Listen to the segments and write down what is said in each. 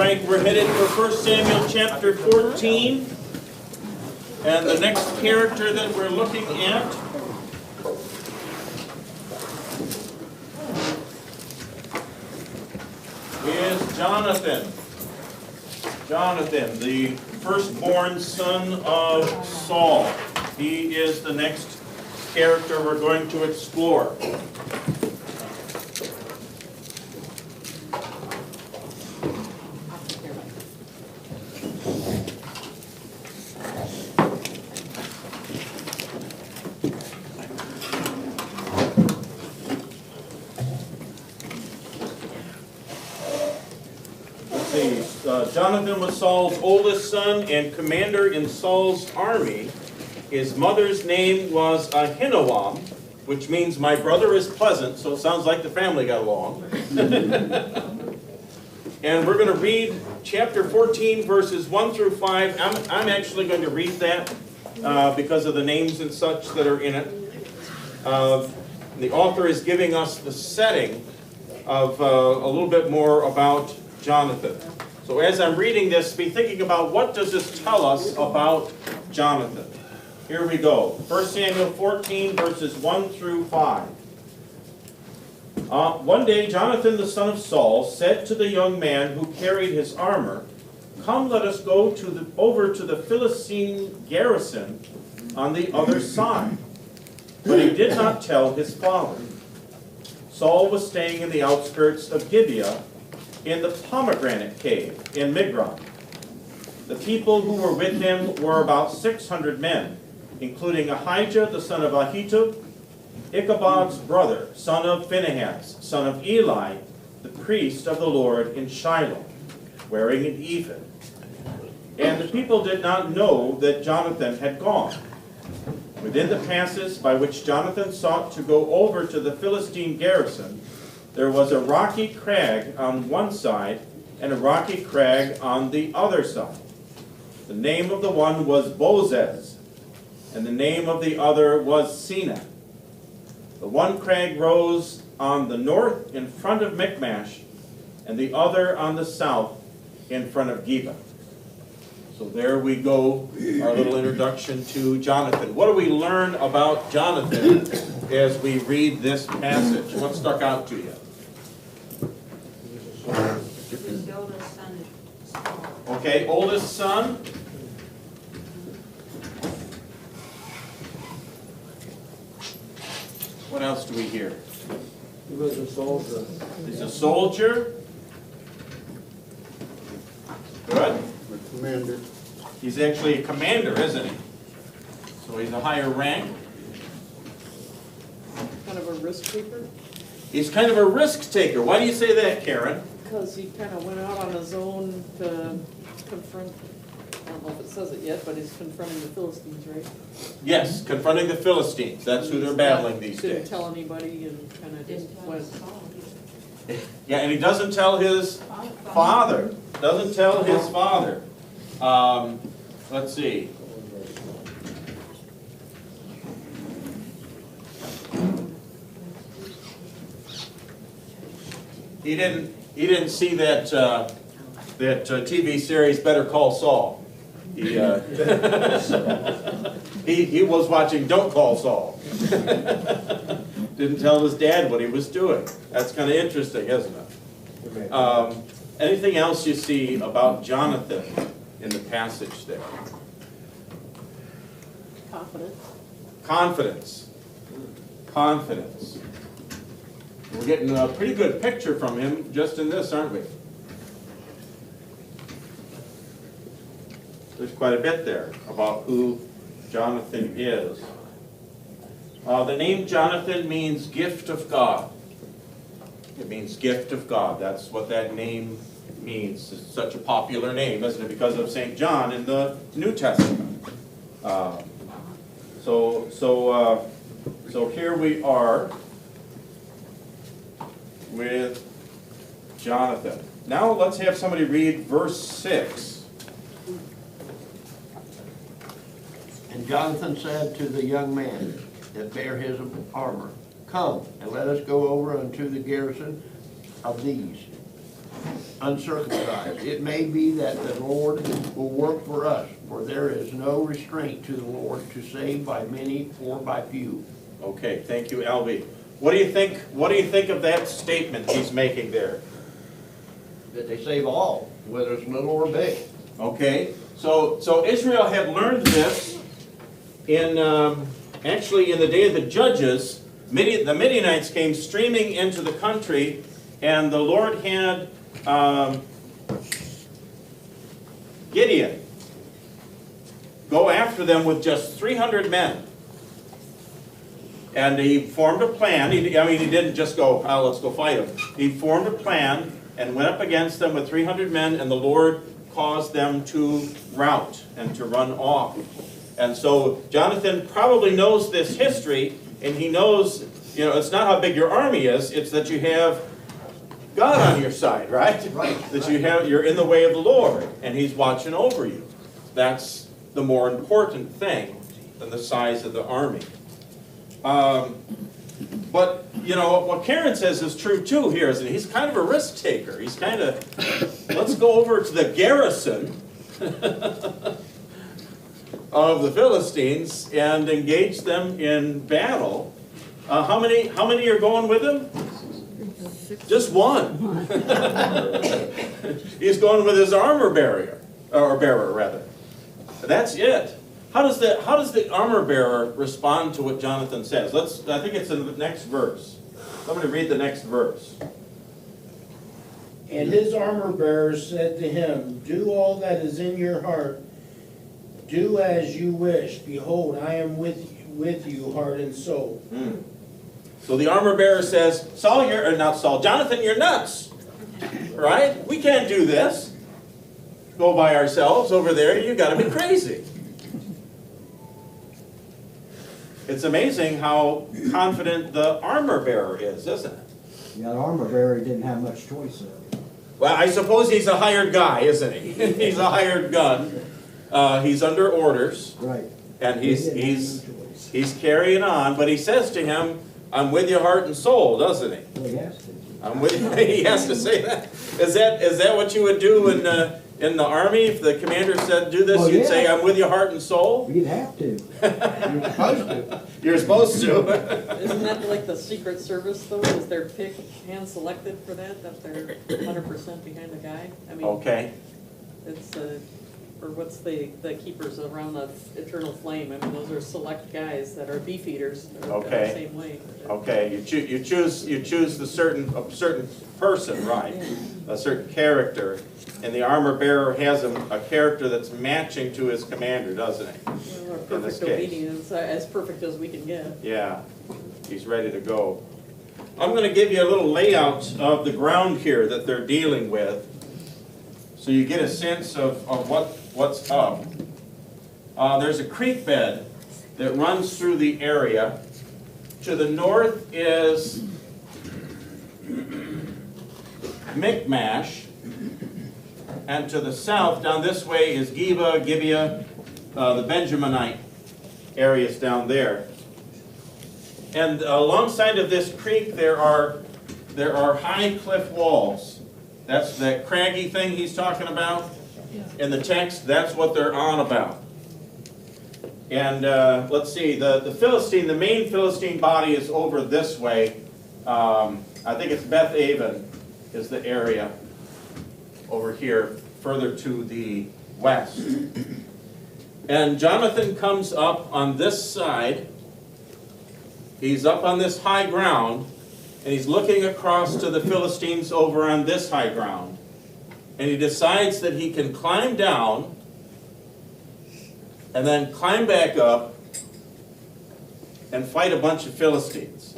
right, we're headed for 1 Samuel chapter 14. And the next character that we're looking at is Jonathan. Jonathan, the firstborn son of Saul. He is the next character we're going to explore. Jonathan was Saul's oldest son and commander in Saul's army. His mother's name was Ahinoam, which means my brother is pleasant, so it sounds like the family got along. And we're going to read chapter 14, verses 1 through 5. I'm actually going to read that because of the names and such that are in it. The author is giving us the setting of a little bit more about Jonathan. So as I'm reading this, be thinking about what does this tell us about Jonathan. Here we go. 1 Samuel 14, verses 1 through 5. One day Jonathan the son of Saul said to the young man who carried his armor, "Come, let us go over to the Philistine garrison on the other side." But he did not tell his father. Saul was staying in the outskirts of Gibeah, in the pomegranate cave in Migron. The people who were with him were about 600 men, including Ahijah the son of Ahitub, Ichabod's brother, son of Phinehas, son of Eli, the priest of the Lord in Shiloh, wearing an ephod. And the people did not know that Jonathan had gone. Within the passes by which Jonathan sought to go over to the Philistine garrison, there was a rocky crag on one side and a rocky crag on the other side. The name of the one was Bozez, and the name of the other was Seneh. The one crag rose on the north in front of Michmash, and the other on the south in front of Geba. So there we go, our little introduction to Jonathan. What do we learn about Jonathan as we read this passage? What stuck out to you? His oldest son is Saul. Okay, oldest son. What else do we hear? He was a soldier. He's a soldier. Good. A commander. He's actually a commander, isn't he? So he's a higher rank. Kind of a risk taker, He's kind of a risk taker. Why do you say that, Karen? because he kind of went out on his own to confront, I don't know if it says it yet, but he's confronting the Philistines, right? Yes, confronting the Philistines. That's who they're battling these Didn't days. tell anybody and kind of just Didn't tell went. Saul. Yeah, and he doesn't tell his father. Doesn't tell his father. Let's see. He didn't see that TV series Better Call Saul. He he was watching Don't Call Saul. Didn't tell his dad what he was doing. That's kind of interesting, isn't it? Anything else you see about Jonathan in the passage there? Confident. Confidence. Confidence. We're getting a pretty good picture from him just in this, aren't we? There's quite a bit there about who Jonathan is. The name Jonathan means gift of God. It means gift of God. That's what that name means. It's such a popular name, isn't it? Because of St. John in the New Testament. So here we are with Jonathan. Now let's have somebody read verse 6. And Jonathan said to the young man that bare his armor, "Come, and let us go over unto the garrison of these." uncircumcised. It may be that the Lord will work for us, for there is no restraint to the Lord to save by many or by few. Okay, thank you, Albie. What do you think of that statement he's making there? That they save all, whether it's little or big. Okay, so Israel had learned this in, actually in the day of the Judges. The Midianites came streaming into the country, and the Lord had Gideon go after them with just 300 men. And he formed a plan. He didn't just go, oh, let's go fight them. He formed a plan and went up against them with 300 men, and the Lord caused them to rout and to run off. And so Jonathan probably knows this history, and he knows, you know, it's not how big your army is, it's that you have God on your side, right? Right. That you're in the way of the Lord, and He's watching over you. That's the more important thing than the size of the army. But, you know, what Karen says is true too here, is that he's kind of a risk taker. He's kind of, let's go over to the garrison of the Philistines and engage them in battle. How many are going with him? Just one. He's going with his armor bearer, rather. That's it. How does the armor bearer respond to what Jonathan says? I think it's in the next verse. Somebody read the next verse. And his armor bearer said to him, do all that is in your heart. Do as you wish. Behold, I am with you, heart and soul. So the armor bearer says, Jonathan, you're nuts. Right? We can't do this. Go by ourselves over there. You got to be crazy. It's amazing how confident the armor bearer is, isn't it? Yeah, the armor bearer didn't have much choice though. Well, I suppose he's a hired guy, isn't he? He's a hired gun. He's under orders, Right. and He didn't have no choice. he's carrying on. But he says to him, "I'm with you, heart and soul," doesn't he? Well, he has to. I'm with you. He has to say that. Is that what you would do in the army? If the commander said, "Do this," Well, you'd yeah. say, "I'm with you, heart and soul." You'd have to. You're supposed to. You're supposed to. Isn't that like the Secret Service though? Is their pick hand selected for that they're 100% behind the guy? I mean, Okay. it's, or what's the keepers around the eternal flame? I mean, those are select guys that are beef eaters. They're Okay. the same way. Okay. You choose a certain person, right? A certain character, and the armor bearer has a character that's matching to his commander, doesn't he? Well, our In this perfect case. obedience, as perfect as we can get. Yeah, he's ready to go. I'm going to give you a little layout of the ground here that they're dealing with, so you get a sense of what's up. There's a creek bed that runs through the area. To the north is Michmash, and to the south, down this way, is Gibeah, the Benjaminite areas down there. And alongside of this creek, there are high cliff walls. That's that craggy thing he's talking about in the text. That's what they're on about. And let's see, the main Philistine body is over this way. I think it's Beth Aven is the area over here, further to the west. And Jonathan comes up on this side. He's up on this high ground, and he's looking across to the Philistines over on this high ground. And he decides that he can climb down and then climb back up and fight a bunch of Philistines.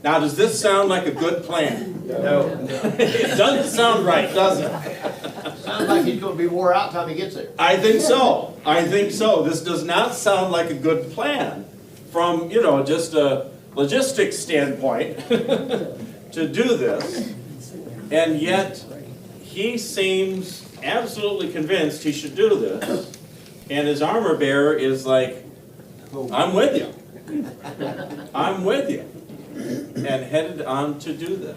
Now, does this sound like a good plan? No. It doesn't sound right, does it? Sounds like he's gonna be wore out time he gets there. I think so. I think so. This does not sound like a good plan from, just a logistics standpoint to do this. And yet, he seems absolutely convinced he should do this. And his armor bearer is like, I'm with you. I'm with you. And headed on to do this.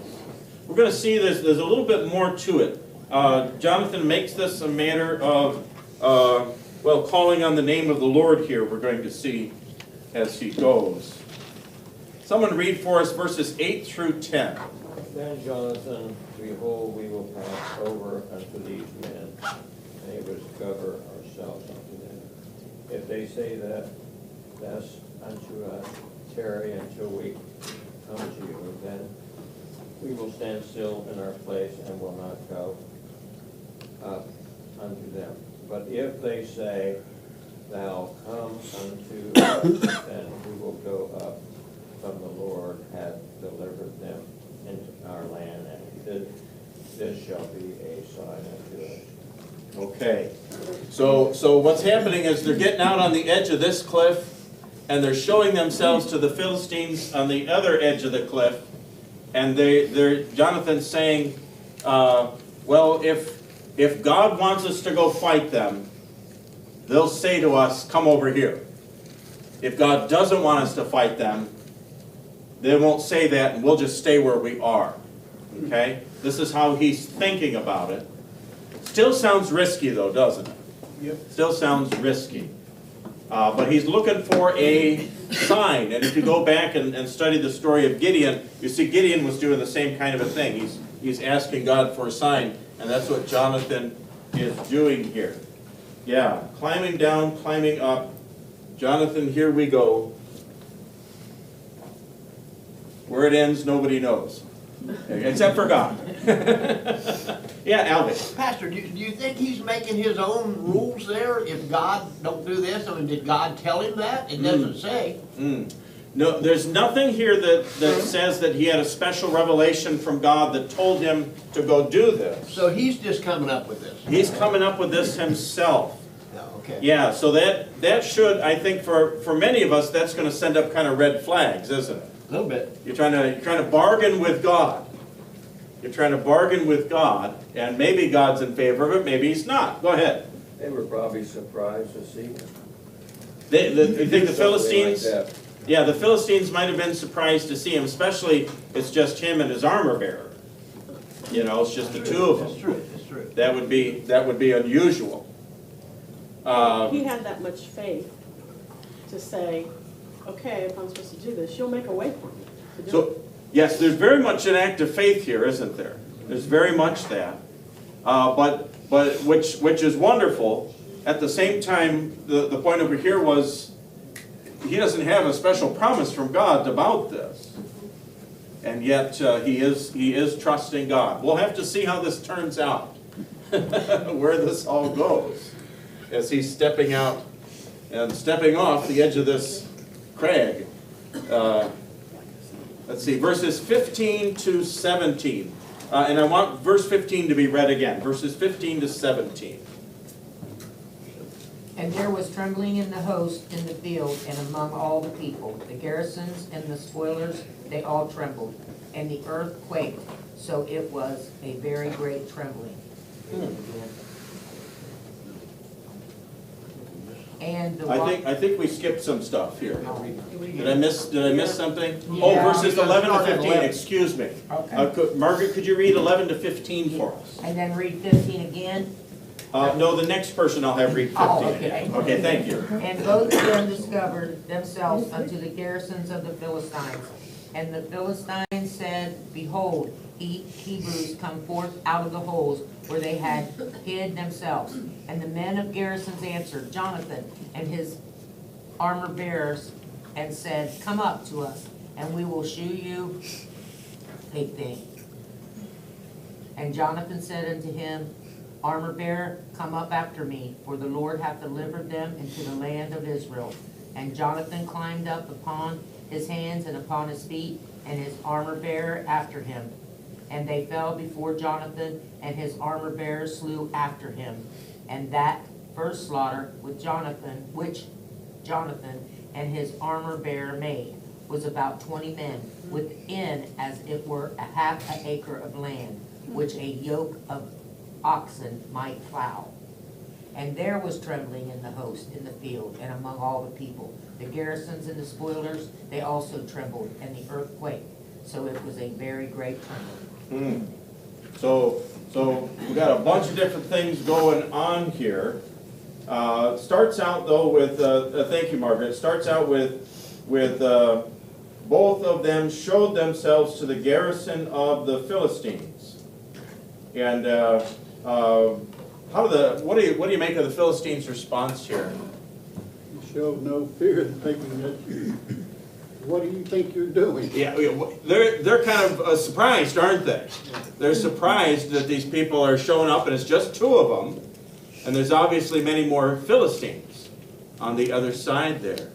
we're gonna see there's a little bit more to it. Jonathan makes this a matter of, well, calling on the name of the Lord here, we're going to see as he goes. Someone read for us verses 8 through 10. Then Jonathan, behold, we will pass over unto these men, and they will discover ourselves unto them. If they say that thus unto us, tarry until we come to you, then we will stand still in our place and will not go up unto them. But if they say, thou come unto us, then we will go up from the Lord hath delivered them into our land, and this shall be a sign unto us. Okay, so what's happening is they're getting out on the edge of this cliff, and they're showing themselves to the Philistines on the other edge of the cliff, and Jonathan's saying, well, if God wants us to go fight them, they'll say to us, come over here. If God doesn't want us to fight them, they won't say that, and we'll just stay where we are. Okay? This is how he's thinking about it. Still sounds risky, though, doesn't it? Yep. Still sounds risky. But he's looking for a sign. And if you go back and study the story of Gideon, you see Gideon was doing the same kind of a thing. He's asking God for a sign, and that's what Jonathan is doing here. Yeah, climbing down, climbing up. Jonathan, here we go. Where it ends, nobody knows. Except for God. Yeah, Alvin. Pastor, do you think he's making his own rules there? If God don't do this, I mean, did God tell him that? It doesn't say. No, there's nothing here that says that he had a special revelation from God that told him to go do this. So he's just coming up with this. He's coming up with this himself. Yeah, okay. Yeah, so that should, I think, for many of us, that's going to send up kind of red flags, isn't it? A little bit. You're trying to bargain with God. You're trying to bargain with God, and maybe God's in favor of it, maybe he's not. Go ahead. They were probably surprised to see him. You think the Something Philistines? like that. Yeah, the Philistines might have been surprised to see him, especially it's just him and his armor bearer. You know, it's just the two of That's them. true, that's true. That would be unusual. He had that much faith to say, okay, if I'm supposed to do this, you'll make a way for me to do it. So, yes, there's very much an act of faith here, isn't there? There's very much that. But which is wonderful. At the same time, the point over here was he doesn't have a special promise from God about this. And yet he is trusting God. We'll have to see how this turns out, where this all goes, as he's stepping out and stepping off the edge of this crag. Let's see, verses 15 to 17. And I want verse 15 to be read again, verses 15 to 17. And there was trembling in the host in the field and among all the people. The garrisons and the spoilers, they all trembled. And the earth quaked, so it was a very great trembling. And the I think we skipped some stuff here. Did I miss something? Yeah. Oh, verses 11 to Start at 15, 11. excuse me. Okay. Margaret, could you read 11 to 15 for us? And then read 15 again. No, the next person I'll have read 15. Oh, okay. Okay, thank you. And both of them discovered themselves unto the garrisons of the Philistines. And the Philistines said, Behold, Hebrews come forth out of the holes where they had hid themselves. And the men of garrisons answered Jonathan and his armor bearers and said, Come up to us, and we will shew you a thing. And Jonathan said unto him, Armor bearer, come up after me, for the Lord hath delivered them into the land of Israel. And Jonathan climbed up upon his hands and upon his feet, and his armor bearer after him. And they fell before Jonathan, and his armor bearer slew after him. And that first slaughter which Jonathan and his armor bearer made was about 20 men, within as it were a half an acre of land, which a yoke of oxen might plow. And there was trembling in the host in the field and among all the people. The garrisons and the spoilers, they also trembled, and the earth quaked. So it was a very great trembling. So we got a bunch of different things going on here. Starts out though with, thank you, Margaret. Starts out with both of them showed themselves to the garrison of the Philistines. And what do you make of the Philistines' response here? You showed no fear, thinking that, what do you think you're doing? Yeah, they're kind of surprised, aren't they? They're surprised that these people are showing up, and it's just two of them, and there's obviously many more Philistines on the other side there.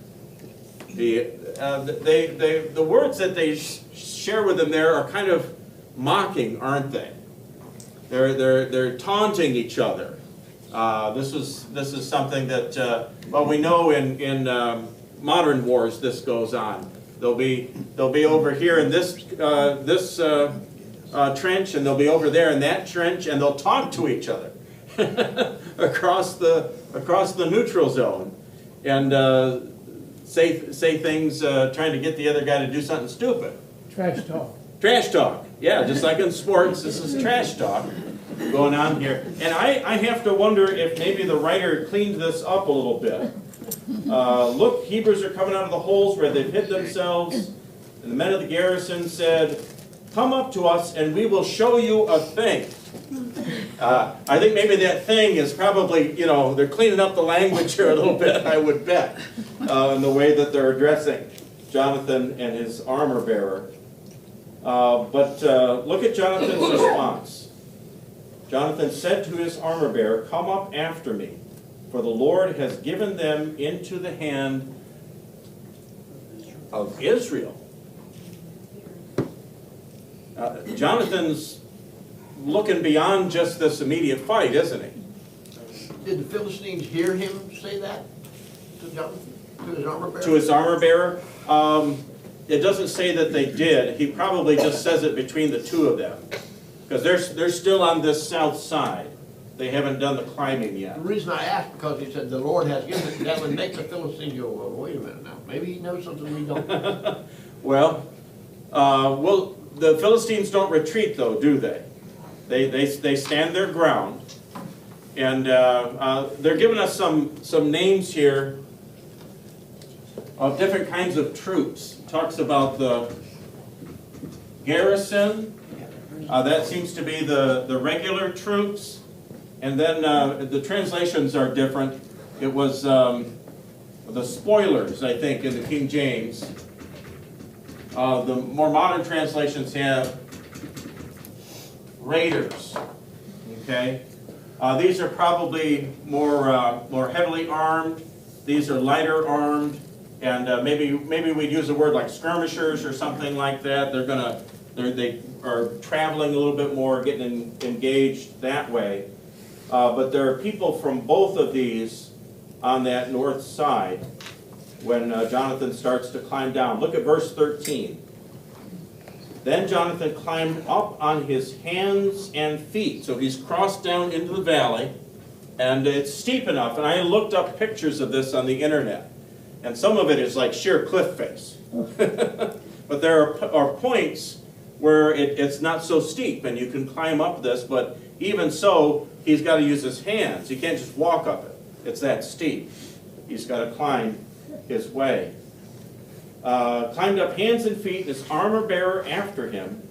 The words that they share with them there are kind of mocking, aren't they? They're taunting each other. This is something that well, we know in modern wars this goes on. They'll be over here in this trench, and they'll be over there in that trench, and they'll talk to each other across the neutral zone, and say things trying to get the other guy to do something stupid. Trash talk. Trash talk, yeah, just like in sports, this is trash talk going on here. And I have to wonder if maybe the writer cleaned this up a little bit. Look, Hebrews are coming out of the holes where they've hid themselves, and the men of the garrison said, "Come up to us and we will show you a thing." I think maybe that thing is probably, they're cleaning up the language here a little bit, I would bet, in the way that they're addressing Jonathan and his armor bearer. But look at Jonathan's response. Jonathan said to his armor bearer, "Come up after me, for the Lord has given them into the hand of Israel." Jonathan's looking beyond just this immediate fight, isn't he? Did the Philistines hear him say that to Jonathan, to his armor bearer? To his armor bearer? It doesn't say that they did. He probably just says it between the two of them. Because they're still on this south side. They haven't done the climbing yet. The reason I asked, because he said the Lord has given it, that would make the Philistines go, well, wait a minute now, maybe he knows something we don't. Well, the Philistines don't retreat though, do they? They stand their ground. And they're giving us some names here of different kinds of troops. It talks about the garrison. That seems to be the regular troops. And then the translations are different. It was the spoilers, I think, in the King James. The more modern translations have raiders. Okay, these are probably more heavily armed. These are lighter armed, and maybe we'd use a word like skirmishers or something like that. They are traveling a little bit more, getting engaged that way. But there are people from both of these on that north side when Jonathan starts to climb down. Look at verse 13. Then Jonathan climbed up on his hands and feet. So he's crossed down into the valley, and it's steep enough. And I looked up pictures of this on the internet, and some of it is like sheer cliff face. But there are points where it's not so steep, and you can climb up this, but even so, he's got to use his hands. He can't just walk up it. It's that steep. He's got to climb his way. Climbed up hands and feet, his armor bearer after him,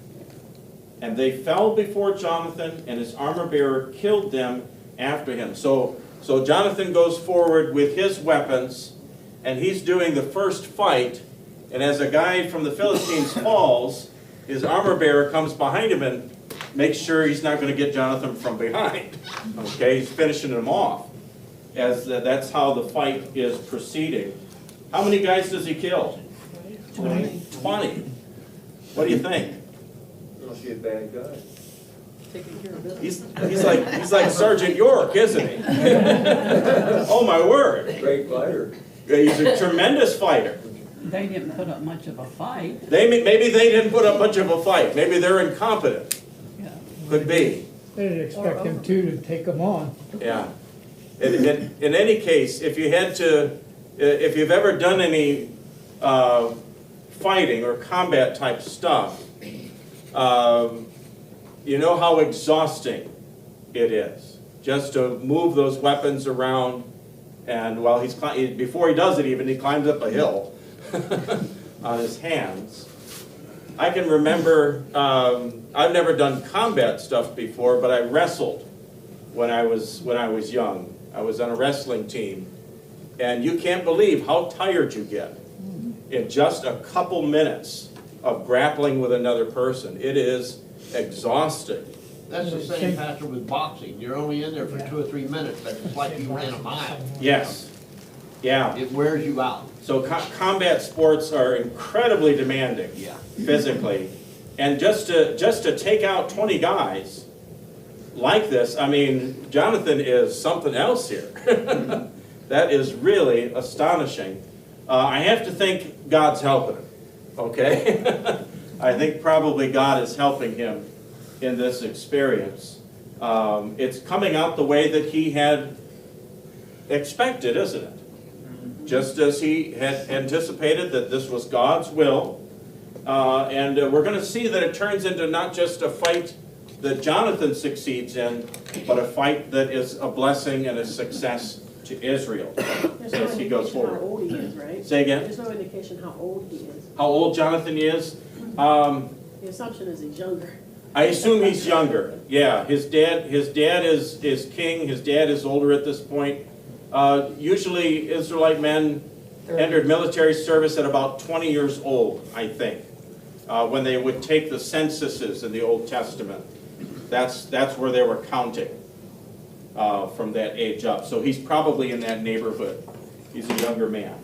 and they fell before Jonathan, and his armor bearer killed them after him. So Jonathan goes forward with his weapons, and he's doing the first fight, and as a guy from the Philistines falls, his armor bearer comes behind him and makes sure he's not going to get Jonathan from behind. Okay, he's finishing him off, as that's how the fight is proceeding. How many guys does he kill? 20. What do you think? Must be a bad guy. Taking care of He's business. like Sergeant York, isn't he? Oh my word! Great fighter. He's a tremendous fighter. They didn't put up much of a fight. Maybe they didn't put up much of a fight. Maybe they're incompetent. Yeah. Could be. They didn't expect him to take them on. Yeah. In any case, if you've ever done any fighting or combat type stuff, you know how exhausting it is just to move those weapons around. And while before he does it even, he climbs up a hill on his hands. I can remember, I've never done combat stuff before, but I wrestled when I was young. I was on a wrestling team. And you can't believe how tired you get in just a couple minutes of grappling with another person. It is exhausting. That's the same, Pastor, with boxing. You're only in there for 2 or 3 minutes, but it's like you ran a mile. Yes. Yeah. It wears you out. So combat sports are incredibly demanding physically. And just to take out 20 guys like this, I mean, Jonathan is something else here. That is really astonishing. I have to think God's helping him, okay? I think probably God is helping him in this experience. It's coming out the way that he had expected, isn't it? Just as he had anticipated that this was God's will. And we're going to see that it turns into not just a fight that Jonathan succeeds in, but a fight that is a blessing and a success to Israel as he goes forward. How old he is, right? Say again? There's no indication how old he is. How old Jonathan is? The assumption is he's younger. I assume he's younger. Yeah, his dad is king. His dad is older at this point. Usually Israelite men entered military service at about 20 years old, I think, when they would take the censuses in the Old Testament. That's where they were counting from that age up. So he's probably in that neighborhood. He's a younger man.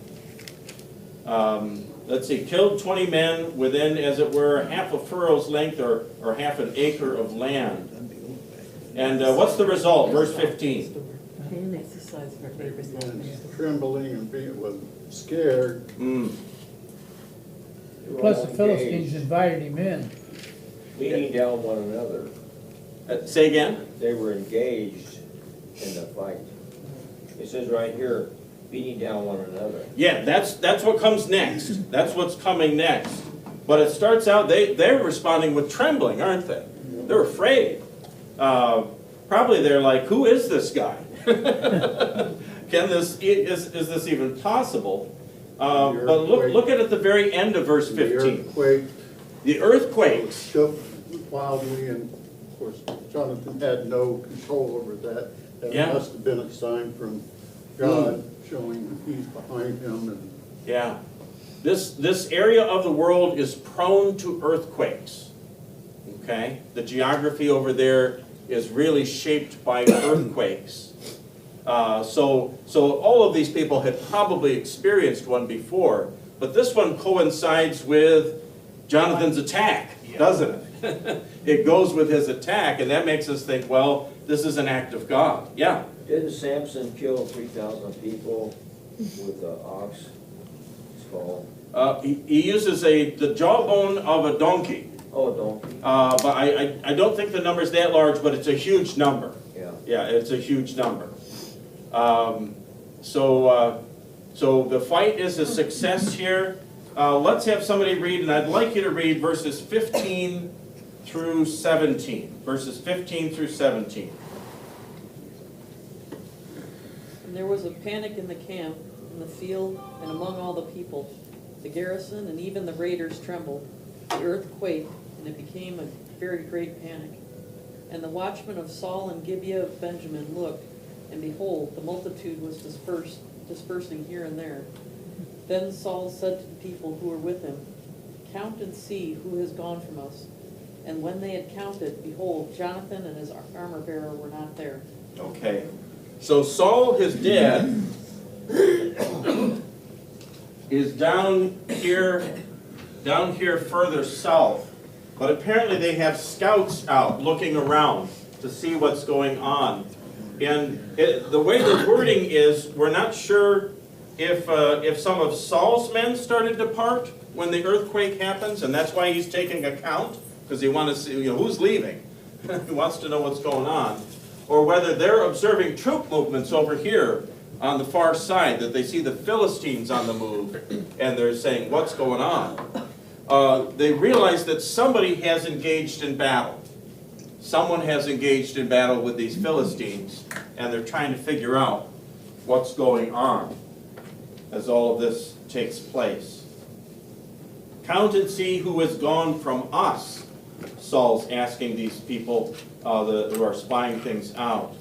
Let's see, killed 20 men within, as it were, half a furrow's length or half an acre of land. And what's the result? Verse 15. Trembling and was scared. Plus the Philistines invited him in. Beating down one another. Say again? They were engaged in the fight. It says right here, beating down one another. Yeah, that's what comes next. That's what's coming next. But it starts out, they're responding with trembling, aren't they? They're afraid. Probably they're like, who is this guy? Is this even possible? But look at the very end of verse 15. The earthquakes Shook wildly, and of course Jonathan had no control over that. That must have been a sign from God showing that he's behind him. And yeah. This area of the world is prone to earthquakes. Okay? The geography over there is really shaped by earthquakes. So all of these people had probably experienced one before, but this one coincides with Jonathan's attack, doesn't it? It goes with his attack, and that makes us think, well, this is an act of God. Yeah? Didn't Samson kill 3,000 people with an ox skull? He uses the jawbone of a donkey. Oh, a donkey. But I don't think the number's that large, but it's a huge number. Yeah. Yeah, it's a huge number. So the fight is a success here. Let's have somebody read, and I'd like you to read verses 15 through 17. Verses 15 through 17. And there was a panic in the camp, in the field, and among all the people. The garrison and even the raiders trembled. The earth quaked, and it became a very great panic. And the watchmen of Saul and Gibeah of Benjamin looked, and behold, the multitude was dispersing here and there. Then Saul said to the people who were with him, "Count and see who has gone from us." And when they had counted, behold, Jonathan and his armor-bearer were not there. Okay. So Saul, his dad, is down here further south. But apparently they have scouts out looking around to see what's going on. And the way the wording is, we're not sure if some of Saul's men started to depart when the earthquake happens, and that's why he's taking account, because he wants to see, who's leaving. He wants to know what's going on. Or whether they're observing troop movements over here on the far side, that they see the Philistines on the move, and they're saying, what's going on? They realize that somebody has engaged in battle. someone has engaged in battle with these Philistines, and they're trying to figure out what's going on as all of this takes place. Count and see who has gone from us, Saul's asking these people who are spying things out.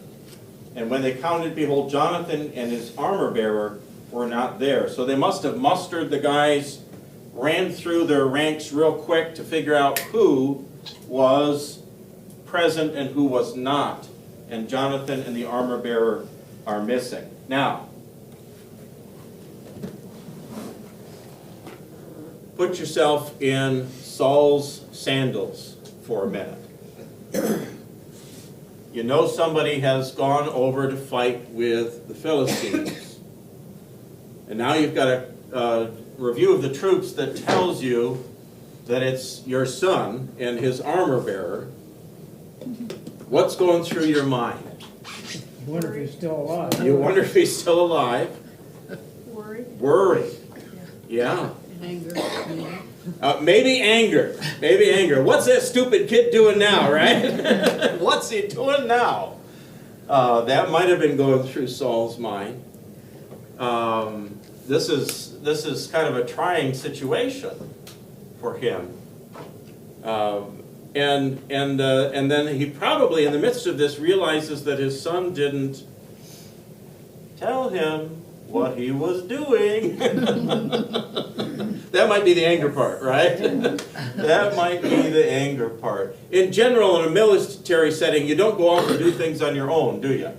And when they counted, behold, Jonathan and his armor-bearer were not there. So they must have mustered the guys, ran through their ranks real quick to figure out who was present and who was not. And Jonathan and the armor-bearer are missing. Now, put yourself in Saul's sandals for a minute. You know somebody has gone over to fight with the Philistines. And now you've got a review of the troops that tells you that it's your son and his armor-bearer. What's going through your mind? You wonder if he's still alive. You wonder if he's still alive? Worry. Worry. Yeah. Anger, Maybe anger. Maybe anger. What's that stupid kid doing now, right? What's he doing now? That might have been going through Saul's mind. This is kind of a trying situation for him. And then he probably, in the midst of this, realizes that his son didn't tell him what he was doing. That might be the anger part, right? That might be the anger part. In general, in a military setting, you don't go off and do things on your own, do you?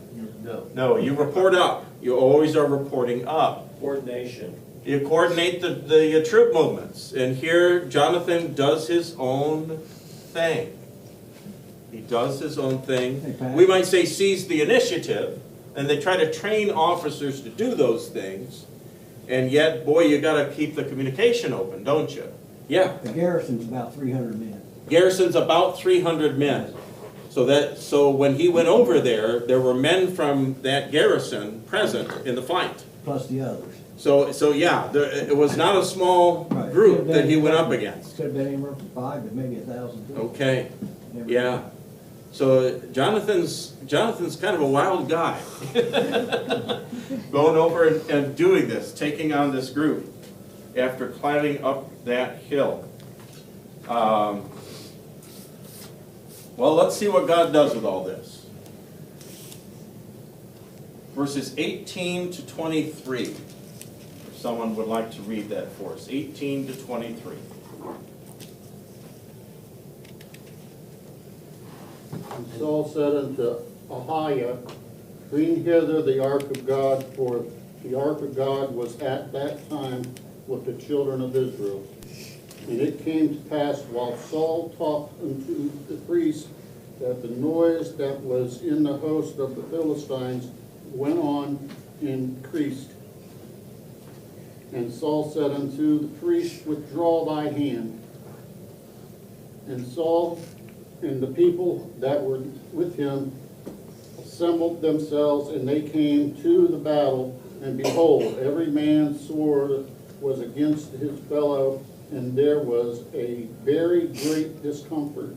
No. No, you report up. You always are reporting up. Coordination. You coordinate the troop movements. And here, Jonathan does his own thing. He does his own thing. Hey, Pat. We might say seize the initiative, and they try to train officers to do those things. And yet, boy, you got to keep the communication open, don't you? Yeah. The garrison's about 300 men. Garrison's about 300 men. So when he went over there, there were men from that garrison present in the fight. Plus the others. So yeah, it was not a small Right. group that he went up against. Could have been anywhere from 5 to maybe 1,000 people. Okay, Never yeah. So Jonathan's kind of a wild guy. Going over and doing this, taking on this group after climbing up that hill. Well, let's see what God does with all this. Verses 18 to 23. If someone would like to read that for us. 18 to 23. And Saul said unto Ahiah, bring hither the ark of God, for the ark of God was at that time with the children of Israel. And it came to pass while Saul talked unto the priests that the noise that was in the host of the Philistines went on increased. And Saul said unto the priest, withdraw thy hand. And Saul and the people that were with him assembled themselves, and they came to the battle. And behold, every man's sword was against his fellow, and there was a very great discomfiture.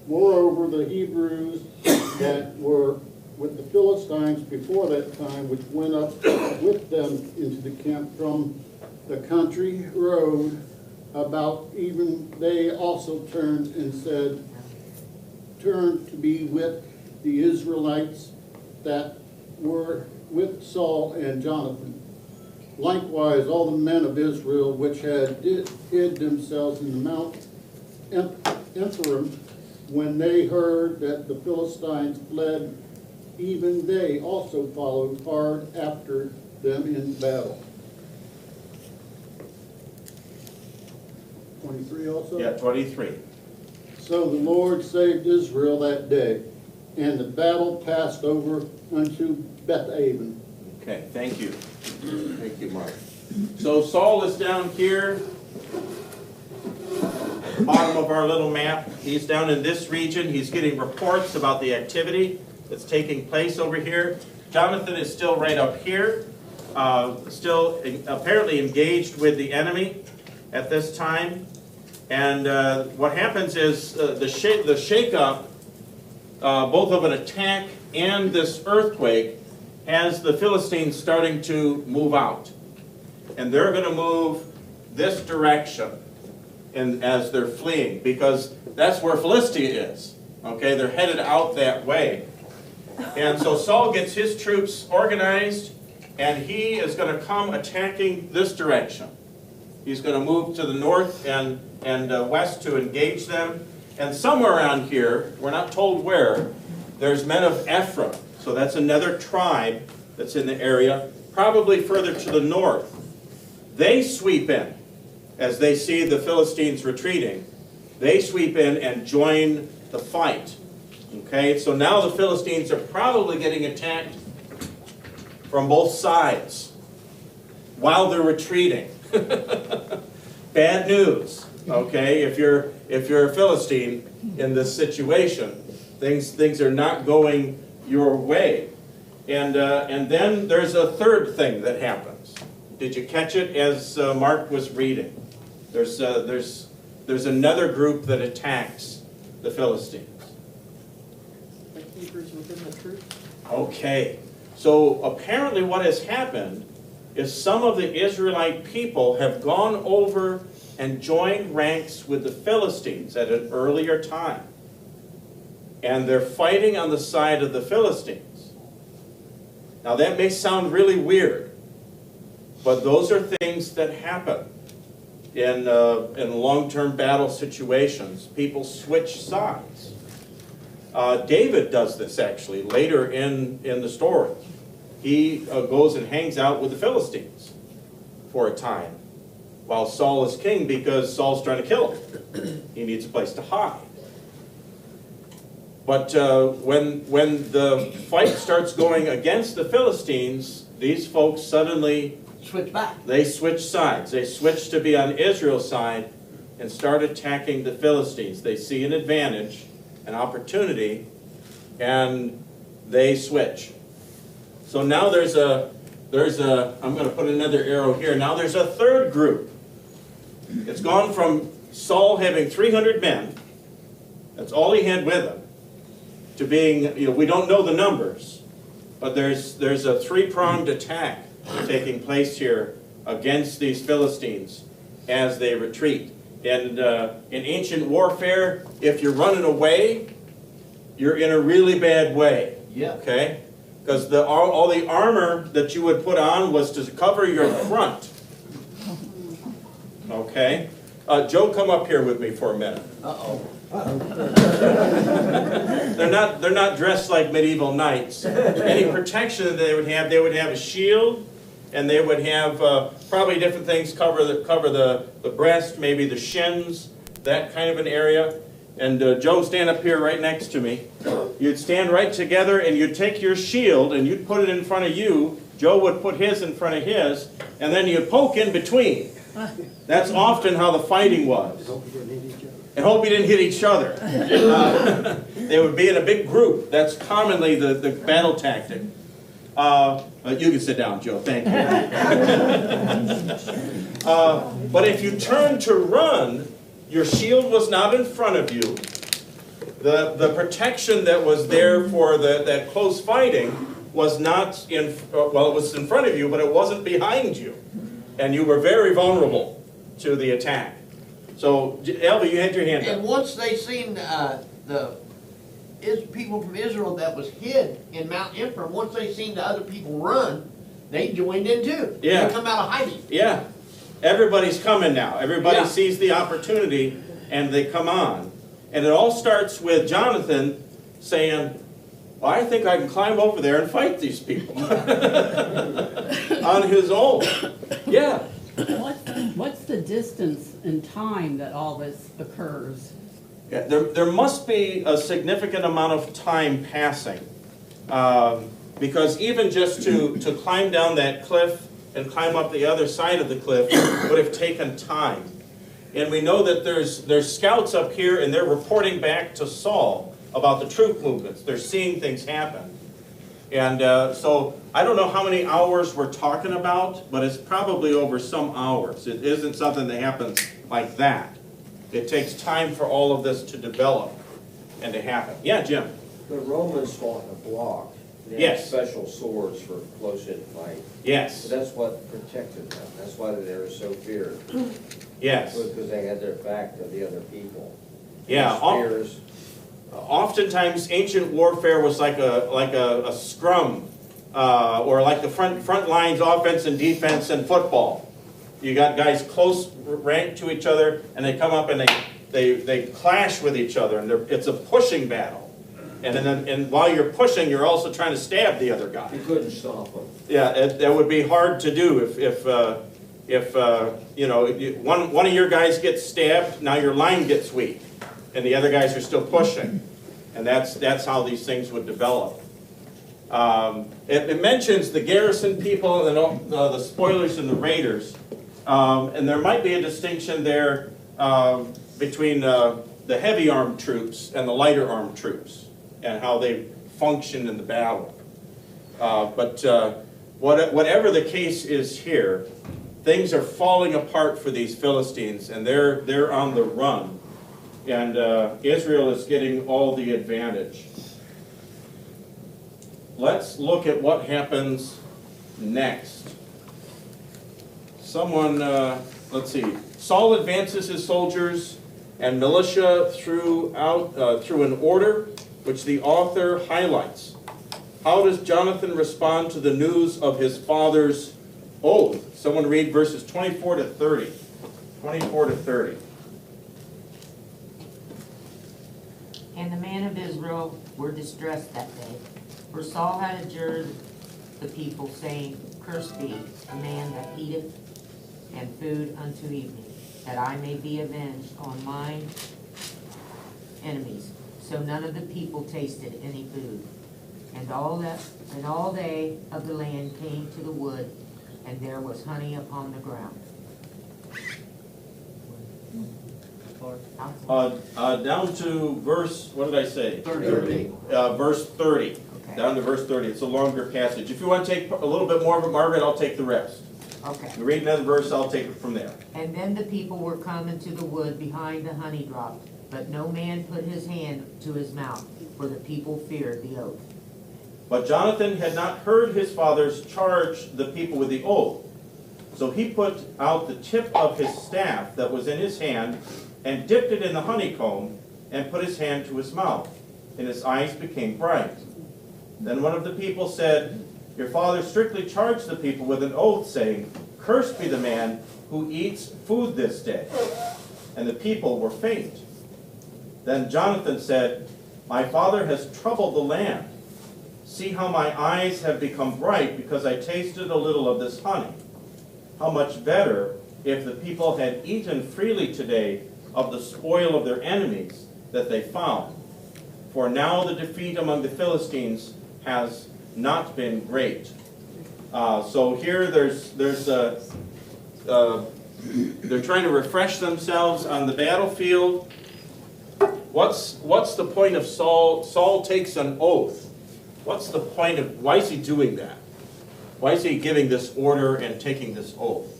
Moreover, the Hebrews that were with the Philistines before that time, which went up with them into the camp from the country road about, even they also turned and said, turned to be with the Israelites that were with Saul and Jonathan. Likewise, all the men of Israel which had hid themselves in the Mount Ephraim, when they heard that the Philistines fled, even they also followed hard after them in battle. 23 also? Yeah, 23. So the Lord saved Israel that day, and the battle passed over unto Beth-aven. Okay, thank you. Thank you, Mark. So Saul is down here, at the bottom of our little map. He's down in this region. He's getting reports about the activity that's taking place over here. Jonathan is still right up here, still apparently engaged with the enemy at this time. And what happens is the shake-up, both of an attack and this earthquake, has the Philistines starting to move out. And they're going to move this direction and as they're fleeing, because that's where Philistia is. Okay, they're headed out that way. And so Saul gets his troops organized, and he is going to come attacking this direction. He's going to move to the north and west to engage them. And somewhere around here, we're not told where, there's men of Ephraim. So that's another tribe that's in the area, probably further to the north. They sweep in as they see the Philistines retreating. They sweep in and join the fight. Okay, so now the Philistines are probably getting attacked from both sides while they're retreating. Bad news. Okay, if you're a Philistine in this situation, things are not going your way. And then there's a third thing that happens. Did you catch it as Mark was reading? There's another group that attacks the Philistines. Like Hebrews within the truth. Okay, so apparently what has happened is some of the Israelite people have gone over and joined ranks with the Philistines at an earlier time. And they're fighting on the side of the Philistines. Now that may sound really weird, but those are things that happen in long-term battle situations. People switch sides. David does this actually later in the story. He goes and hangs out with the Philistines for a time while Saul is king, because Saul's trying to kill him. He needs a place to hide. But when the fight starts going against the Philistines, these folks suddenly Switch back. they switch sides. They switch to be on Israel's side and start attacking the Philistines. They see an advantage, an opportunity, and they switch. So now there's a, I'm going to put another arrow here. Now there's a third group. It's gone from Saul having 300 men, that's all he had with him, to being, we don't know the numbers, but there's a three-pronged attack taking place here against these Philistines as they retreat. And in ancient warfare, if you're running away, you're in a really bad way. Yeah. Okay? Because all the armor that you would put on was to cover your front. Okay? Joe, come up here with me for a minute. Uh-oh. They're not dressed like medieval knights. Any protection that they would have a shield, and they would have probably different things cover the breast, maybe the shins, that kind of an area. And Joe, stand up here right next to me. You'd stand right together, and you'd take your shield and you'd put it in front of you. Joe would put his in front of his, and then you'd poke in between. That's often how the fighting was. And hope you didn't hit each other. They would be in a big group. That's commonly the battle tactic. You can sit down, Joe. Thank you. But if you turned to run, your shield was not in front of you. The protection that was there for that close fighting was not well, it was in front of you, but it wasn't behind you. And you were very vulnerable to the attack. So, Elva, you had your hand And up. once they seen people from Israel that was hid in Mount Ephraim, once they seen the other people run, they joined in too. Yeah. They come out of hiding. Yeah. Everybody's coming now. Everybody Yeah. sees the opportunity, and they come on. And it all starts with Jonathan saying, well, I think I can climb over there and fight these people. On his own. Yeah. What's the distance and time that all this occurs? Yeah, there must be a significant amount of time passing. Because even just to climb down that cliff and climb up the other side of the cliff would have taken time. And we know that there's scouts up here, and they're reporting back to Saul about the troop movements. They're seeing things happen. And so I don't know how many hours we're talking about, but it's probably over some hours. It isn't something that happens like that. It takes time for all of this to develop and to happen. Yeah, Jim? The Romans fought in a block. They had Yes. special swords for close-in fight. Yes, So that's what protected them. That's why they were so feared. yes. Because they had their back to the other people. Yeah, Spears. oftentimes ancient warfare was like a scrum, or like the front lines offense and defense in football. You got guys close ranked to each other, and they come up and they clash with each other, and it's a pushing battle. And while you're pushing, you're also trying to stab the other guy. You couldn't stop them. Yeah, that would be hard to do if you know, one of your guys gets stabbed, now your line gets weak, and the other guys are still pushing, and that's how these things would develop. It mentions the garrison people and the spoilers and the raiders, and there might be a distinction there between the heavy armed troops and the lighter armed troops, and how they function in the battle. But whatever the case is here, things are falling apart for these Philistines, and they're on the run, and Israel is getting all the advantage. Let's look at what happens next. Someone, let's see. Saul advances his soldiers and militia through an order which the author highlights. How does Jonathan respond to the news of his father's oath? Someone read verses 24 to 30. 24 to 30. And the men of Israel were distressed that day, for Saul had adjured the people, saying, Cursed be the man that eateth and food unto evening, that I may be avenged on mine enemies. So none of the people tasted any food. And all they of the land came to the wood, and there was honey upon the ground. Down to verse, what did I say? 30. Verse 30. Okay. Down to verse 30. It's a longer passage. If you want to take a little bit more of it, Margaret, I'll take the rest. Okay. You read another verse, I'll take it from there. And then the people were come into the wood behind the honey drop, but no man put his hand to his mouth, for the people feared the oath. But Jonathan had not heard his father's charge the people with the oath. So he put out the tip of his staff that was in his hand, and dipped it in the honeycomb, and put his hand to his mouth, and his eyes became bright. Then one of the people said, Your father strictly charged the people with an oath, saying, Cursed be the man who eats food this day. And the people were faint. Then Jonathan said, My father has troubled the land. See how my eyes have become bright, because I tasted a little of this honey. How much better if the people had eaten freely today of the spoil of their enemies that they found. For now the defeat among the Philistines has not been great. So here they're trying to refresh themselves on the battlefield. What's the point of Saul? Saul takes an oath. What's the point of, why is he doing that? Why is he giving this order and taking this oath?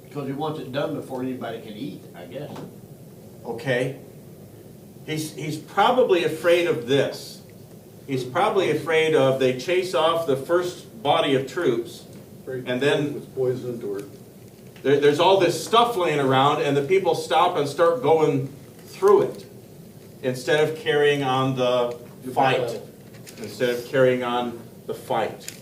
Because he wants it done before anybody can eat, I guess. Okay? He's probably afraid of this. He's probably afraid of, they chase off the first body of troops, and then It was poisoned or there's all this stuff laying around, and the people stop and start going through it instead of carrying on the fight. Instead of carrying on the fight.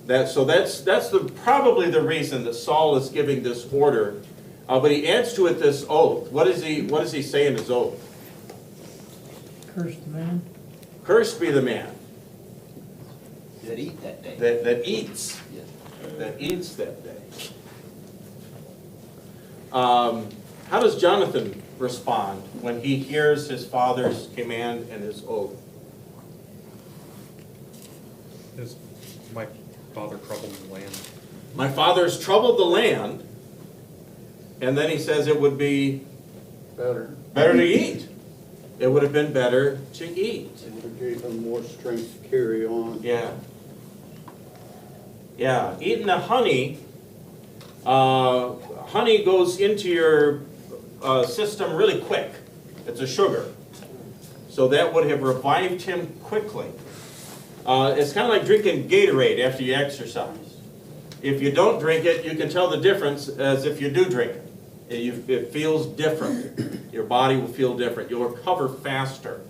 That's probably the reason that Saul is giving this order. But he adds to it this oath. What does he say in his oath? Cursed man. Cursed be the man That eat that day. that eats. Yes. That eats that day. How does Jonathan respond when he hears his father's command and his oath? My father troubled the land. My father's troubled the land, and then he says it would be better. better to eat. It would have been better to eat. It would have gave him more strength to carry on. Yeah. Yeah, eating the honey, honey goes into your system really quick. It's a sugar. So that would have revived him quickly. It's kind of like drinking Gatorade after you exercise. If you don't drink it, you can tell the difference as if you do drink it. It feels different. Your body will feel different. You'll recover faster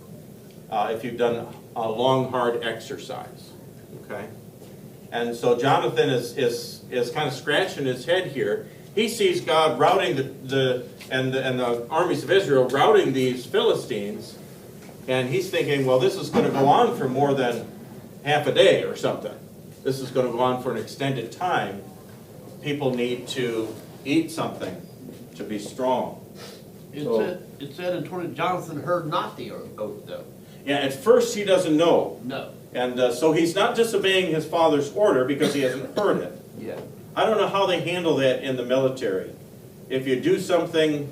if you've done a long, hard exercise. Okay? And so Jonathan is kind of scratching his head here. He sees God routing the armies of Israel routing these Philistines, and he's thinking, well, this is going to go on for more than half a day or something. This is going to go on for an extended time. People need to eat something to be strong. It said in 20, Jonathan heard not the oath though. Yeah, at first he doesn't know. No. And so he's not disobeying his father's order because he hasn't heard it. Yeah. I don't know how they handle that in the military. If you do something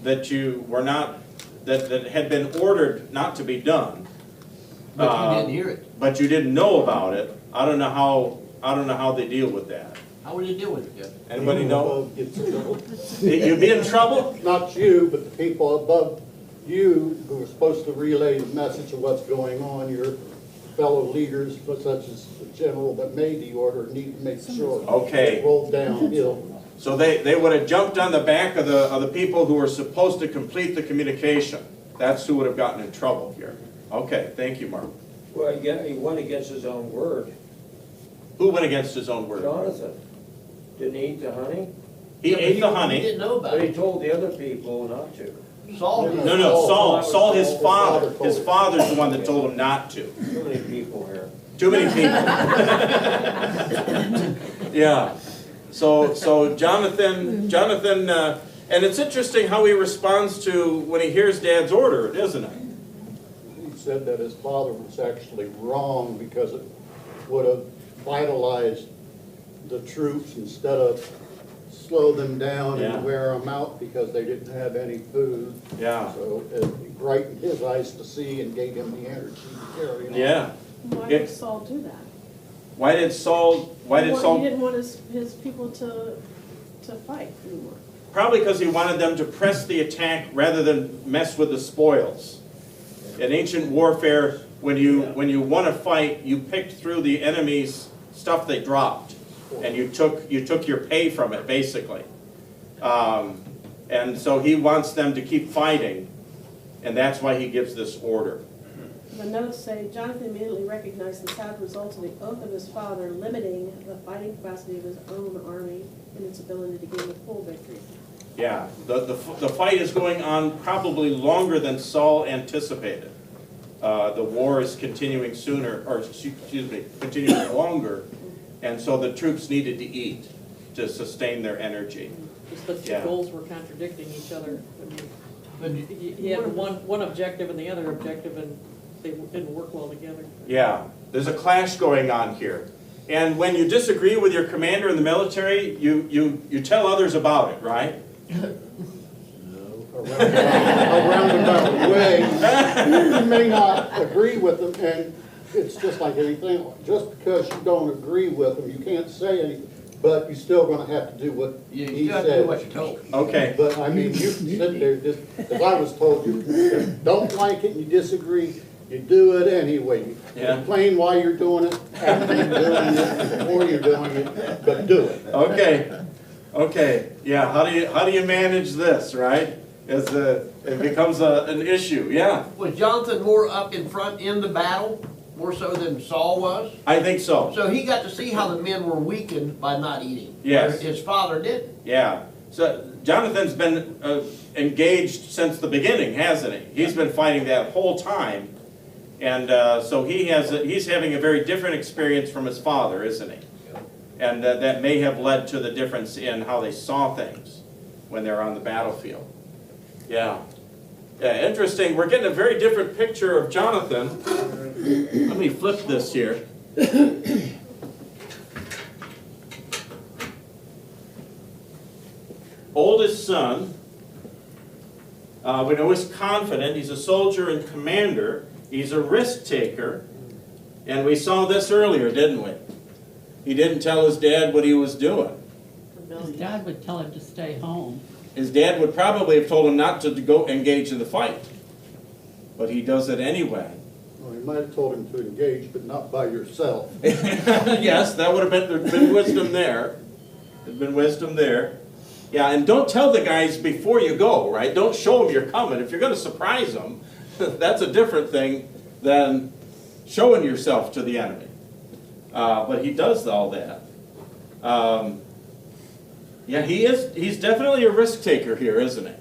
that you were not, that had been ordered not to be done, But you didn't hear it. but you didn't know about it, I don't know how they deal with that. How would you deal with it, Jeff? Anybody know? Gets in trouble. You'd be in trouble? Not you, but the people above you who are supposed to relay the message of what's going on, your fellow leaders, such as the general that made the order, need to make sure. Okay. It rolled downhill. So they would have jumped on the back of the people who were supposed to complete the communication. That's who would have gotten in trouble here. Okay, thank you, Mark. Well, yeah, he went against his own word. Who went against his own word? Jonathan, didn't he eat the honey? He ate the He honey. didn't know about But he it. told the other people not to. Saul did. No, Saul, his Saul, father. his father His father's the one that told him not to. Too many people here. Too many people. Yeah. So Jonathan, and it's interesting how he responds to when he hears Dad's order, isn't it? He said that his father was actually wrong because it would have vitalized the troops instead of slow them down Yeah. and wear them out because they didn't have any food. Yeah. So it brightened his eyes to see and gave him the energy to carry on. Yeah. Why It- did Saul do that? Why did Saul? He didn't want his people to fight anymore. Probably because he wanted them to press the attack rather than mess with the spoils. In ancient warfare, when you won a fight, you picked through the enemy's stuff they dropped, and you took your pay from it, basically. And so he wants them to keep fighting, and that's why he gives this order. The notes say, Jonathan immediately recognized the sad results of the oath of his father, limiting the fighting capacity of his own army and its ability to gain a full victory. Yeah, the fight is going on probably longer than Saul anticipated. The war is continuing sooner, or excuse me, continuing longer, and so the troops needed to eat to sustain their energy. Just the two Yeah. goals were contradicting each other. I But mean, he had one objective and the other objective, and they didn't work well together. Yeah, there's a clash going on here. And when you disagree with your commander in the military, you tell others about it, right? A roundabout way. You may not agree with them, and it's just like anything. Just because you don't agree with them, you can't say anything, but you're still gonna have to do what you he still have to do what said. you're told. Okay, But, I mean, you can sit there just, as I was told, you don't like it and you disagree, you do it anyway. You Yeah. complain while you're doing it, after you're doing it, before you're doing it, but do it. okay, yeah, how do you manage this, right? As it becomes an issue, yeah. Was Jonathan more up in front in the battle, more so than Saul was? I think so, So he got to see how the men were weakened by not eating. Yes. His father didn't. yeah. So Jonathan's been engaged since the beginning, hasn't he? He's been fighting that whole time. And so he's having a very different experience from his father, isn't he? And that may have led to the difference in how they saw things when they're on the battlefield. Yeah. Yeah, interesting. We're getting a very different picture of Jonathan. Let me flip this here. Oldest son. We know he's confident. He's a soldier and commander. He's a risk taker. And we saw this earlier, didn't we? He didn't tell his dad what he was doing. His dad would tell him to stay home. His dad would probably have told him not to go engage in the fight, but he does it anyway. Well, he might have told him to engage, but not by yourself. Yes, that would have been, there'd been wisdom there. There'd been wisdom there. Yeah, and don't tell the guys before you go, right? Don't show them you're coming. If you're going to surprise them, that's a different thing than showing yourself to the enemy. But he does all that. Yeah, he's definitely a risk taker here, isn't he?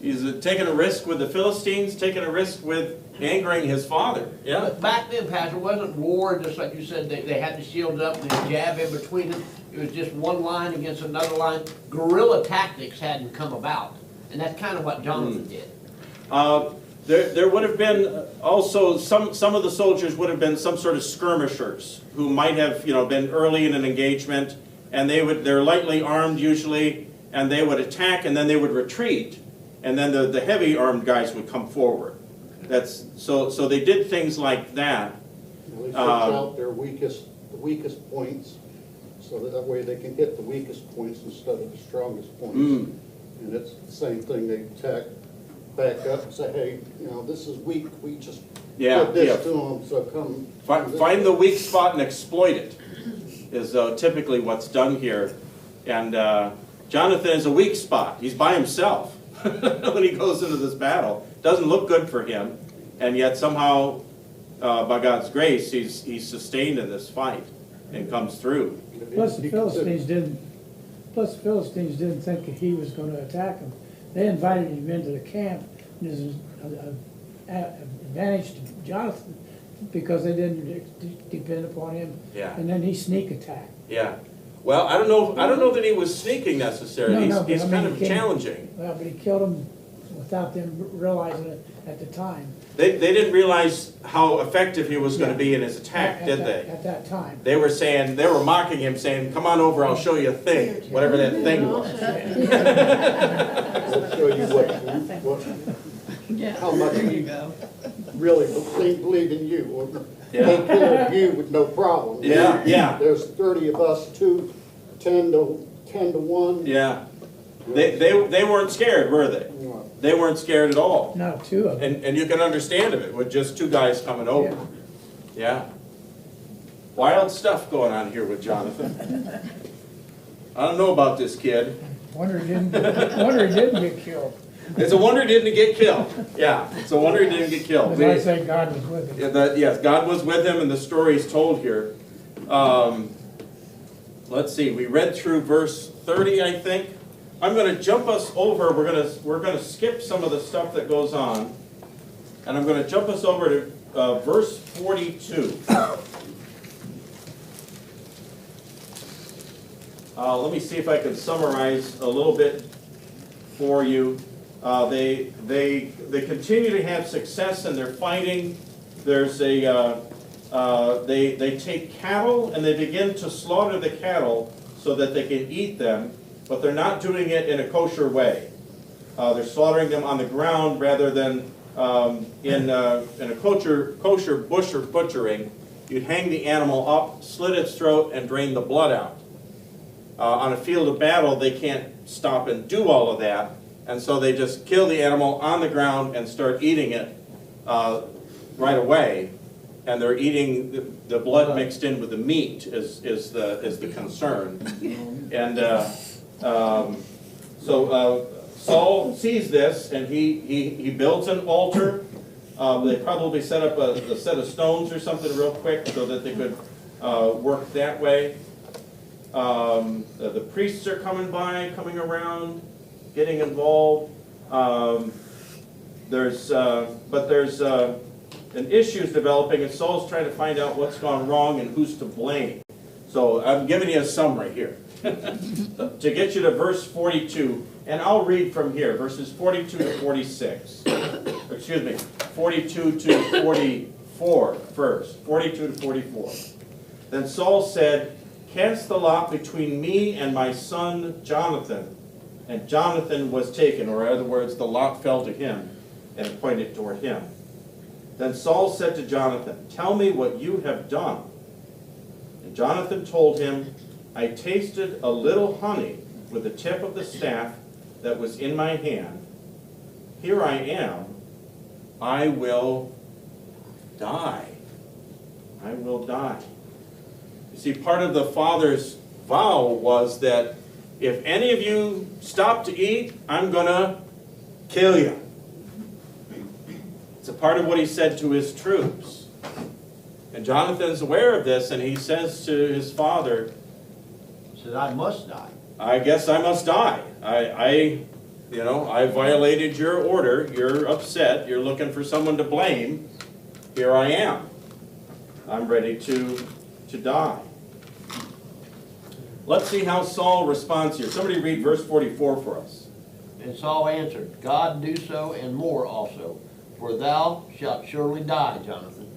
He's taking a risk with the Philistines, taking a risk with angering his father. Yeah. But back then, Pastor, wasn't war, just like you said, they had the shields up and the jab in between them. It was just one line against another line. Guerrilla tactics hadn't come about. And that's kind of what Jonathan did. There would have been also some of the soldiers would have been some sort of skirmishers who might have been early in an engagement, and they're lightly armed usually, and they would attack and then they would retreat, and then the heavy armed guys would come forward. That's so they did things like that. They search out their weakest points, so that way they can hit the weakest points instead of the strongest points. And it's the same thing, they attack, back up and say, hey, this is weak, we just did this to them, so come. Find the weak spot and exploit it, is typically what's done here. And Jonathan is a weak spot. He's by himself when he goes into this battle. Doesn't look good for him, and yet somehow, by God's grace, he's sustained in this fight and comes through. Plus the Philistines didn't think that he was going to attack them. They invited him into the camp, and there's an advantage to Jonathan because they didn't depend upon him. Yeah. And then he sneak attacked. Yeah. Well, I don't know that he was sneaking necessarily. He's kind of challenging. Well, but he killed them without them realizing it at the time. They didn't realize how effective he was going to be in his attack, did they? At that time. They were mocking him, saying, "Come on over, I'll show you a thing," whatever that thing was. I'll show you how much he really believe in you, or take care of you with no problem. Yeah. There's 30 of us, 10 to 1. Yeah. They weren't scared, were they? No. They weren't scared at all. No, two of them. And you can understand it with just two guys coming over. Yeah. Wild stuff going on here with Jonathan. I don't know about this kid. Wonder he didn't get killed. It's a wonder he didn't get killed. Yeah, it's a wonder he didn't get killed. As I say, God was with him. Yes, God was with him, and the story is told here. Let's see. We read through verse 30, I think. I'm going to jump us over. We're going to skip some of the stuff that goes on, and I'm going to jump us over to verse 42. Let me see if I can summarize a little bit for you. They continue to have success in their fighting. There's they take cattle and they begin to slaughter the cattle so that they can eat them, but they're not doing it in a kosher way. They're slaughtering them on the ground rather than in a kosher butchering. You'd hang the animal up, slit its throat, and drain the blood out. On a field of battle, they can't stop and do all of that, and so they just kill the animal on the ground and start eating it right away. And they're eating the blood mixed in with the meat is the concern. And so Saul sees this, and he builds an altar. They probably set up a set of stones or something real quick so that they could work that way. The priests are coming around, getting involved. There's an issue is developing, and Saul's trying to find out what's gone wrong and who's to blame. So I'm giving you a summary here to get you to verse 42, and I'll read from here, verses 42 to 46. Excuse me, 42 to 44 first, 42 to 44. Then Saul said, "Cast the lot between me and my son Jonathan." And Jonathan was taken, or in other words, the lot fell to him and appointed toward him. Then Saul said to Jonathan, "Tell me what you have done." And Jonathan told him, "I tasted a little honey with the tip of the staff that was in my hand. Here I am. I will die. I will die. You see, part of the father's vow was that if any of you stop to eat, I'm going to kill you. It's a part of what he said to his troops. And Jonathan's aware of this, and he says to his father, He said, I must die. I guess I must die. I violated your order. You're upset. You're looking for someone to blame. Here I am. I'm ready to die. Let's see how Saul responds here. Somebody read verse 44 for us. And Saul answered, God do so and more also, for thou shalt surely die, Jonathan.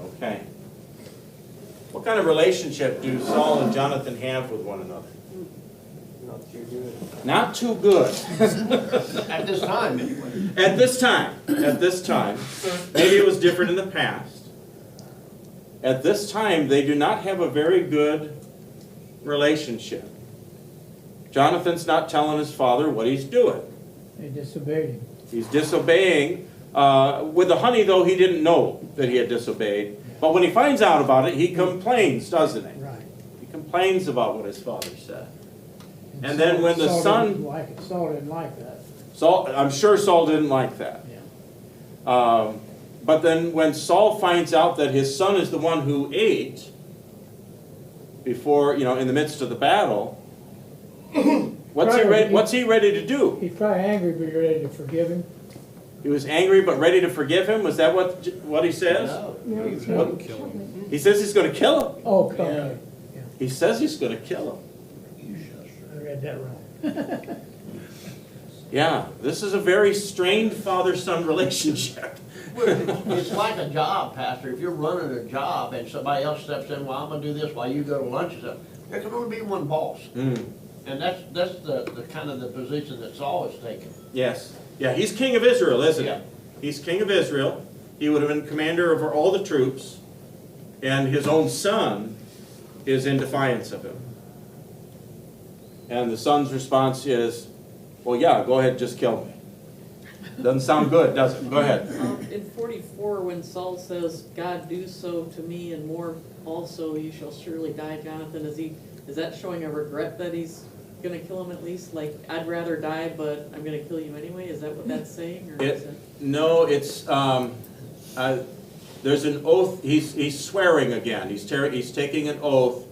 Okay. What kind of relationship do Saul and Jonathan have with one another? Not too good. Not too good. At this time, anyway. At this time, maybe it was different in the past. At this time, they do not have a very good relationship. Jonathan's not telling his father what he's doing. They disobeyed him. He's disobeying. With the honey, though, he didn't know that he had disobeyed. But when he finds out about it, he complains, doesn't he? Right. He complains about what his father said. And then when the Saul son... didn't like it. Saul didn't like that. I'm sure Saul didn't like that. Yeah. But then when Saul finds out that his son is the one who ate before, in the midst of the battle, what's he ready to do? He's probably angry, but you're ready to forgive him. He was angry but ready to forgive him? Was that what he says? No. He's gonna kill him. He says he's going to kill him. Oh, come on. He says he's going to kill him. I read that wrong. Yeah, this is a very strained father-son relationship. It's like a job, Pastor. If you're running a job and somebody else steps in, well, I'm gonna do this while you go to lunch and stuff, there can only be one boss. Mm. And that's the kind of the position that Saul is taking. Yes. Yeah, he's king of Israel, isn't he? Yeah. He's king of Israel. He would have been commander over all the troops. And his own son is in defiance of him. And the son's response is, well, yeah, go ahead, just kill me. Doesn't sound good, does it? Go ahead. In 44, when Saul says, God do so to me and more also, you shall surely die, Jonathan, is that showing a regret that he's gonna kill him at least? Like, I'd rather die, but I'm gonna kill you anyway? Is that what that's saying? Or is it? No, it's, there's an oath, he's swearing again. He's taking an oath,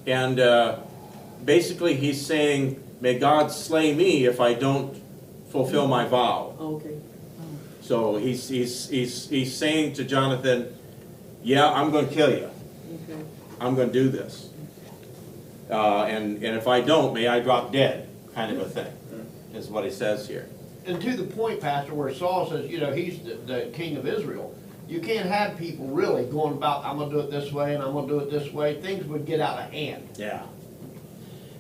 and basically he's saying, may God slay me if I don't fulfill my vow. Oh, okay. So he's saying to Jonathan, yeah, I'm going to kill you. Okay. I'm going to do this. And if I don't, may I drop dead, kind of a thing, is what he says here. And to the point, Pastor, where Saul says, he's the king of Israel, you can't have people really going about, I'm gonna do it this way and I'm gonna do it this way. Things would get out of hand. Yeah.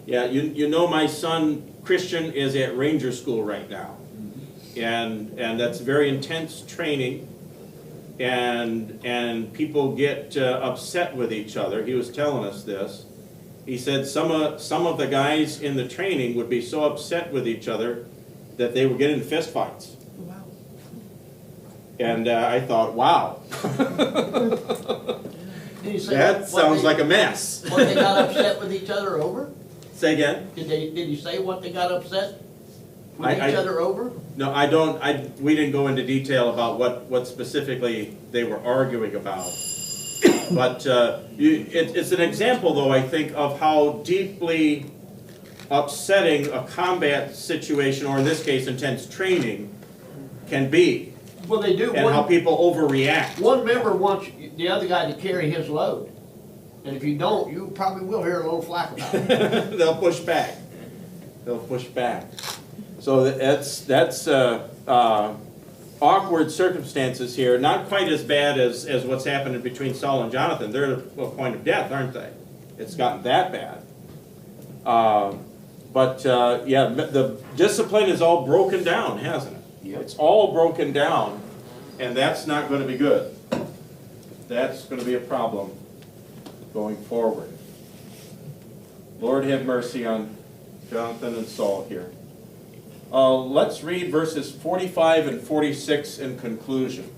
Yeah, you know my son Christian is at Ranger School right now. And that's very intense training, and people get upset with each other. He was telling us this. He said some of the guys in the training would be so upset with each other that they would get in fist fights. Wow. And I thought, wow. Did he say That what sounds they- like a mess. What they got upset with each other over? Say again? Did he say what they got upset with I- each other over? No, we didn't go into detail about what specifically they were arguing about. But it's an example, though, I think, of how deeply upsetting a combat situation, or in this case, intense training, can be. Well, they do. And how people overreact. One member wants the other guy to carry his load. And if you don't, you probably will hear a little flack about it. They'll push back. They'll push back. So that's awkward circumstances here. Not quite as bad as what's happening between Saul and Jonathan. They're at a point of death, aren't they? It's gotten that bad. Yeah, the discipline is all broken down, hasn't it? Yep. It's all broken down, and that's not going to be good. That's going to be a problem going forward. Lord, have mercy on Jonathan and Saul here. Let's read verses 45 and 46 in conclusion.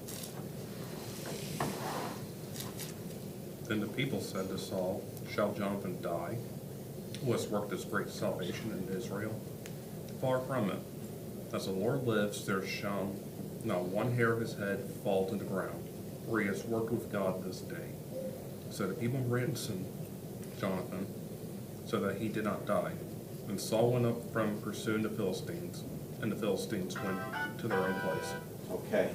Then the people said to Saul, "Shall Jonathan die, who has worked this great salvation in Israel? Far from it. As the Lord lives, there shall not one hair of his head fall to the ground, for he has worked with God this day." So the people ransomed Jonathan, so that he did not die. And Saul went up from pursuing the Philistines, and the Philistines went to their own place. Okay.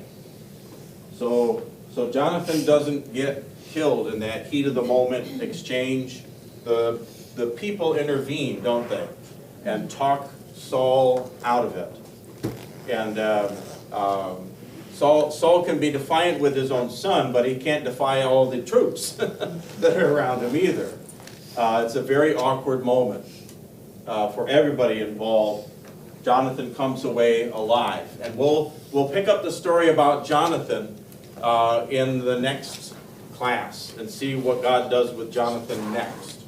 So Jonathan doesn't get killed in that heat of the moment exchange. The people intervene, don't they? And talk Saul out of it. And Saul can be defiant with his own son, but he can't defy all the troops that are around him either. It's a very awkward moment for everybody involved. Jonathan comes away alive. And we'll pick up the story about Jonathan in the next class and see what God does with Jonathan next.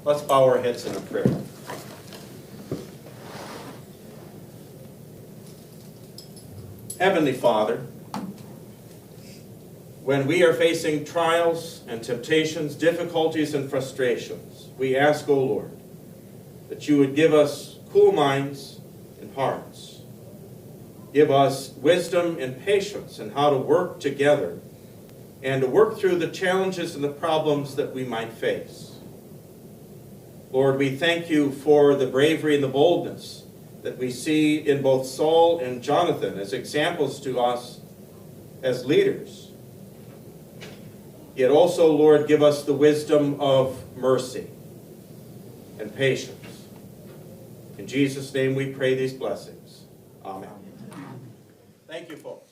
Let's bow our heads in a prayer. Heavenly Father, when we are facing trials and temptations, difficulties and frustrations, we ask, O Lord, that you would give us cool minds and hearts. Give us wisdom and patience in how to work together and to work through the challenges and the problems that we might face. Lord, we thank you for the bravery and the boldness that we see in both Saul and Jonathan as examples to us as leaders. Yet also, Lord, give us the wisdom of mercy and patience. In Jesus' name we pray these blessings. Amen. Thank you, folks.